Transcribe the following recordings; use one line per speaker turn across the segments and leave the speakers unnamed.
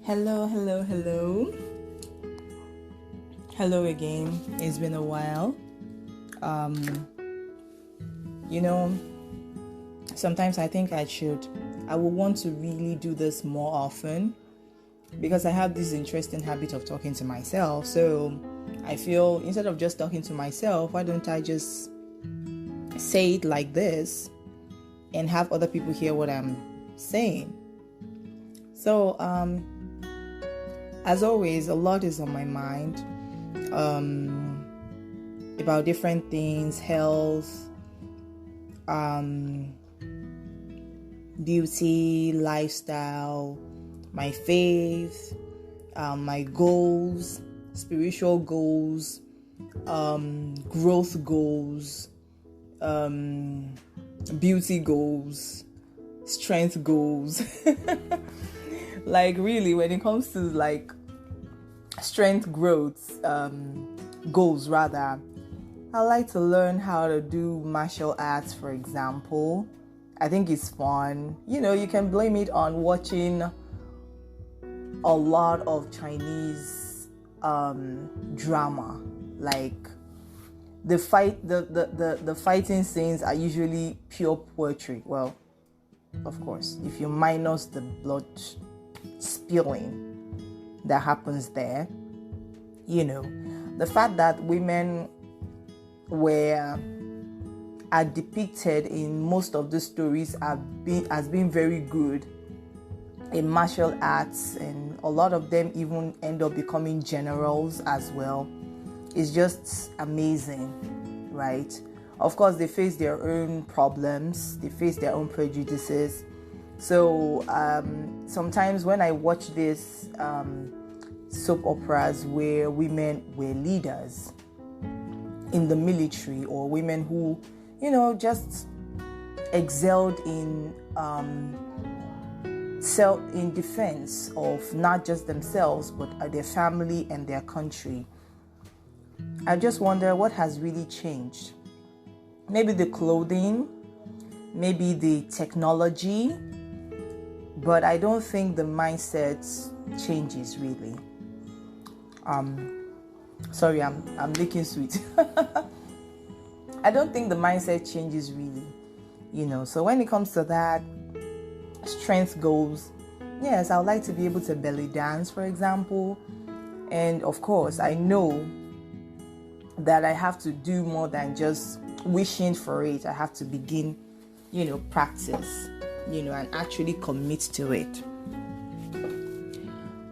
Hello, hello, hello. Hello again. It's been a while. Um, you know, Sometimes I think I would want to really do this more often because I have this interesting habit of talking to myself. So I feel instead of just talking to myself, why don't I just say it like this and have other people hear what I'm saying? So, as always, a lot is on my mind about different things, health, beauty, lifestyle, my faith, my goals, spiritual goals, growth goals, beauty goals, strength goals. Like really, when it comes to like strength growth goals rather, I like to learn how to do martial arts, for example. I think it's fun. You can blame it on watching a lot of Chinese drama. Like the fighting scenes are usually pure poetry. Well, of course, if you minus the blood spilling that happens there, the fact that women are depicted in most of the stories as being very good in martial arts, and a lot of them even end up becoming generals as well. It's just amazing, right? Of course, they face their own problems, they face their own prejudices. So sometimes when I watch these soap operas where women were leaders in the military, or women who, just excelled in in defense of not just themselves but their family and their country, I just wonder what has really changed. Maybe the clothing, maybe the technology, but I don't think the mindset changes really. Sorry, I'm licking sweet. I don't think the mindset changes really, So when it comes to that, strength goals, yes, I would like to be able to belly dance, for example. And of course, I know that I have to do more than just wishing for it. I have to begin, practice, and actually commit to it.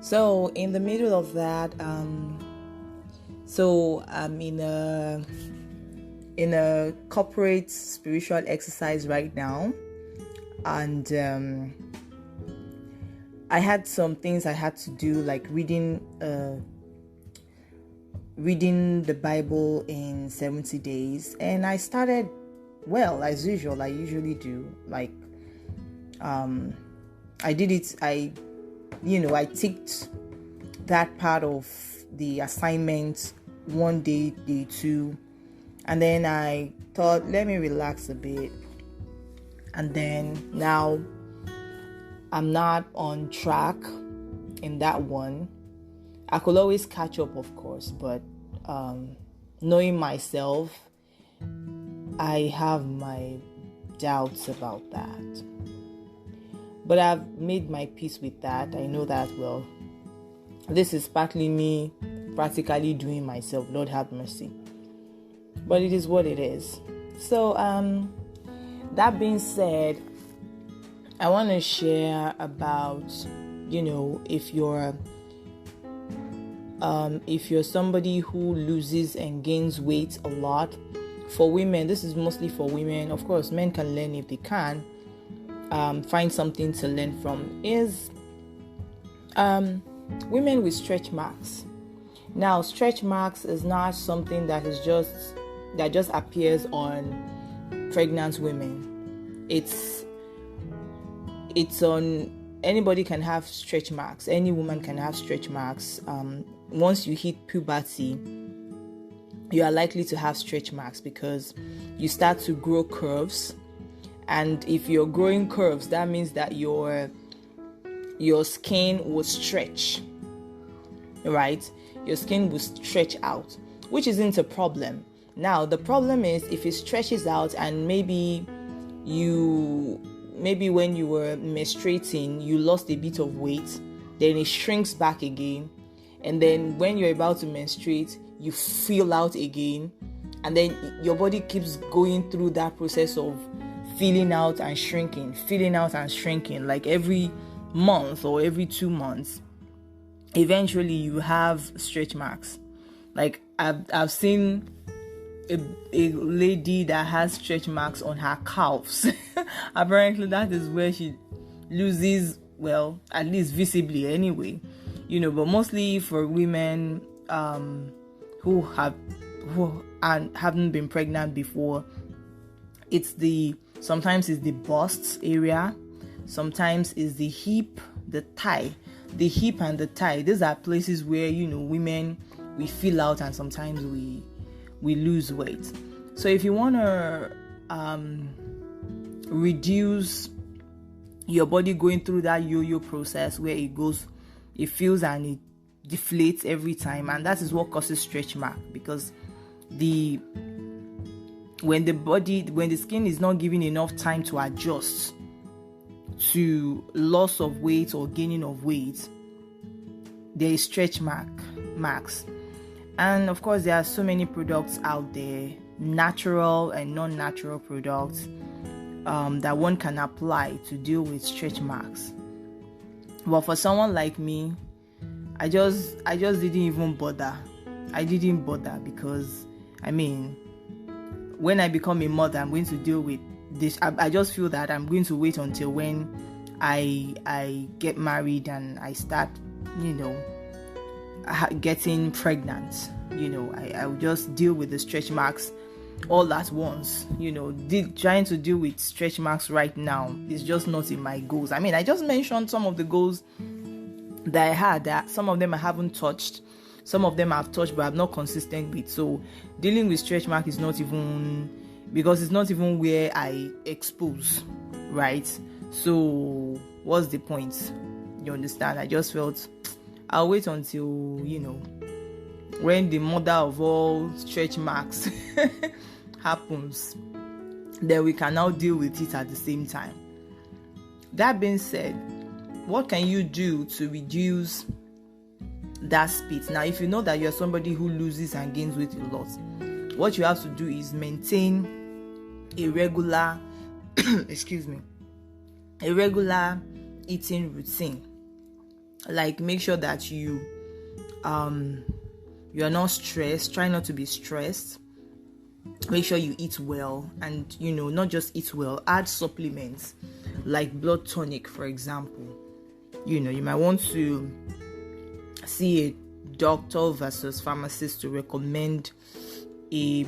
So in the middle of that, so I'm in a corporate spiritual exercise right now, and I had some things I had to do, like reading the Bible in 70 days, and I started well, as usual. I usually do, like I did it. I ticked that part of the assignment one day, day two, and then I thought, let me relax a bit. And then now I'm not on track in that one. I could always catch up, of course, but knowing myself, I have my doubts about that. But I've made my peace with that. I know that, well, this is partly me practically doing myself. Lord have mercy. But it is what it is. So, that being said, I want to share about, if you're somebody who loses and gains weight a lot. For women, this is mostly for women. Of course, men can learn if they can. Find something to learn from is women with stretch marks. Now, stretch marks is not something that just appears on pregnant women. It's on anybody can have stretch marks. Any woman can have stretch marks. Once you hit puberty, you are likely to have stretch marks because you start to grow curves. And if you're growing curves, that means that your your skin will stretch, right? Your skin will stretch out, which isn't a problem. Now, the problem is if it stretches out and maybe when you were menstruating, you lost a bit of weight, then it shrinks back again. And then when you're about to menstruate, you fill out again. And then your body keeps going through that process of filling out and shrinking, like every month or every 2 months. Eventually you have stretch marks. Like I've seen a lady that has stretch marks on her calves. Apparently that is where she loses, well, at least visibly anyway, but mostly for women who haven't been pregnant before, sometimes it's the bust area, sometimes it's the hip, the thigh. The hip and the thigh, these are places where women, we fill out and sometimes we lose weight. So if you want to reduce your body going through that yo-yo process where it fills and it deflates every time, and that is what causes stretch mark, because when the skin is not given enough time to adjust to loss of weight or gaining of weight, there is stretch marks. And of course there are so many products out there, natural and non-natural products, that one can apply to deal with stretch marks. But for someone like me, I just didn't even bother. I didn't bother because when I become a mother, I'm going to deal with this. I just feel that I'm going to wait until when I get married and I start, getting pregnant. I will just deal with the stretch marks all at once. Trying to deal with stretch marks right now is just not in my goals. I just mentioned some of the goals that I had, that some of them I haven't touched, some of them I've touched but I'm not consistent with. So dealing with stretch mark is not even, because it's not even where I expose, right? So what's the point? You understand? I just felt I'll wait until when the mother of all stretch marks happens, then we can now deal with it at the same time. That being said, what can you do to reduce that speed? Now, if you know that you're somebody who loses and gains weight a lot, what you have to do is maintain a regular eating routine. Like, make sure that you are not stressed. Try not to be stressed. Make sure you eat well, and not just eat well, add supplements like blood tonic, for example. You might want to see a doctor versus pharmacist to recommend a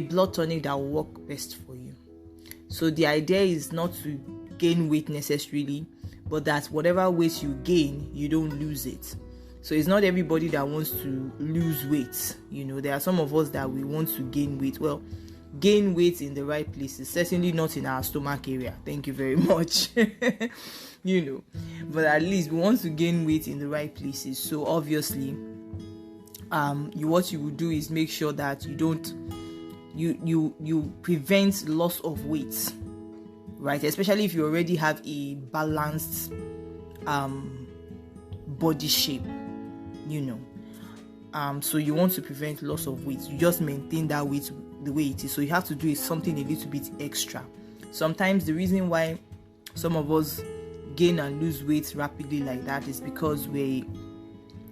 blood tonic that will work best for you. So the idea is not to gain weight necessarily, but that whatever weight you gain, you don't lose it. So it's not everybody that wants to lose weight. There are some of us that we want to gain weight. Well, gain weight in the right places, certainly not in our stomach area. Thank you very much. But at least we want to gain weight in the right places. So obviously, what you will do is make sure that you prevent loss of weight, right? Especially if you already have a balanced body shape, so you want to prevent loss of weight. You just maintain that weight the way it is. So you have to do something a little bit extra. Sometimes the reason why some of us gain and lose weight rapidly like that is because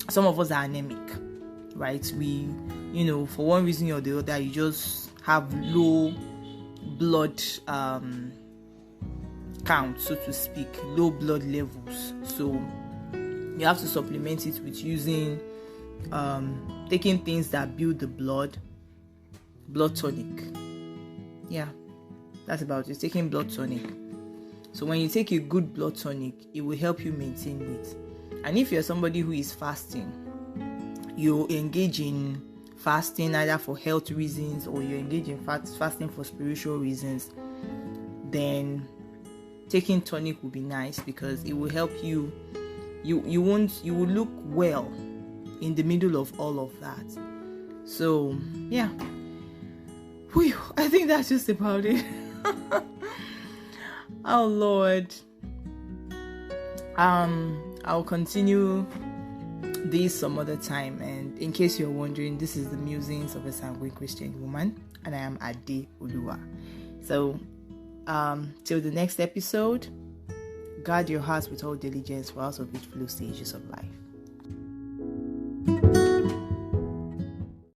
some of us are anemic, right? We, for one reason or the other, you just have low blood count, so to speak, low blood levels. So you have to supplement it with using taking things that build the blood tonic. Yeah, that's about it. Taking blood tonic. So when you take a good blood tonic, it will help you maintain weight. And if you're somebody who is fasting, you engage in fasting either for health reasons or you engage in fasting for spiritual reasons, then taking tonic will be nice because it will help you you will look well in the middle of all of that. So yeah. Whew, I think that's just about it. Oh Lord. I'll continue this some other time, and in case you're wondering, this is the musings of a sanguine Christian woman, and I am Ade Oluwa. So till the next episode, guard your hearts with all diligence, for out of which flow stages of life.